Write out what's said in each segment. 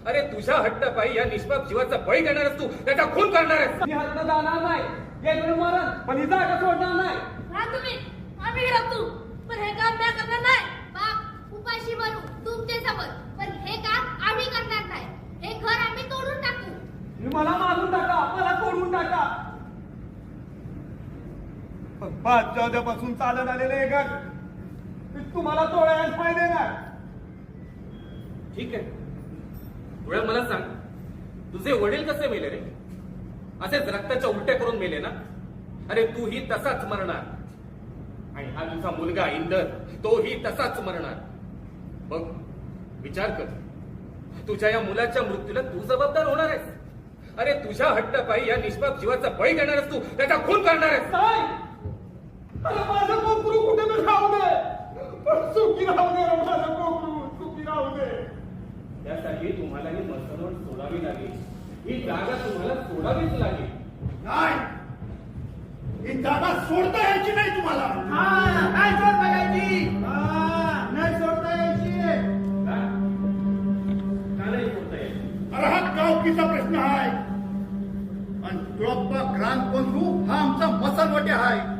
अरे तुझ्या हट्टापायी या निष्पाप जीवाचा बळी देणारच तू, त्याचा खून करणार आहेस. मी हट्ट जाणार नाही, गेलं मरण पण ही जागा सोडणार नाही. तुम्ही आम्ही राहतो पण हे काम मी करणार नाही. बाप उपाशी मरू तुमच्या सोबत, पण हे काम आम्ही करणार नाही. हे घर आम्ही तोडून टाकू. मला मारून टाका, मला तोडून टाका. पाच चौद्यापासून चालत आलेले हे घर मी तुम्हाला तोडायला फायदे नाही. ठीक आहे, थोड्या मला सांग, तुझे वडील कसे मेले रे? असेच रक्ताच्या उलट्या करून मेले ना? अरे तूही तसाच मरणार, आणि हा तुझा मुलगा इंदर तोही तसाच मरणार. बघ विचार कर, तुझ्या या मुलाच्या मृत्यूला तू जबाबदार होणार आहेस. अरे तुझ्या हट्टापायी या निष्पाप जीवाचा बळी देणारच तू, त्याचा खून करणार आहेस. नाही, अरे माझं कोकरू कुठे तर राहू दे, पण सुखी राहू दे. माझं कोकरू सुखी राहू दे. त्यासाठी तुम्हाला ही मसनवट सोडावी लागेल, ही जागा तुम्हाला सोडावीच लागेल. नाही, ही जागा सोडता यायची नाही तुम्हाला. नाही सोडता यायची, नाही सोडता यायची. का? का नाही सोडता येईल? अरे हा गावकीचा प्रश्न आहे, आणि तुळप्पा ग्रान कोंद्रू हा आमचा मसनवटे आहे.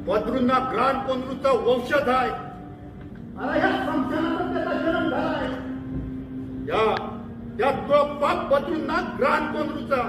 बद्रूंना ग्रान कोंद्रूचा वंशज आहे. अरे ह्या संस्थानातच त्याचा जन्म झाला आहे. त्या तुळप्पा बद्रूंना ग्रान कोंद्रूचा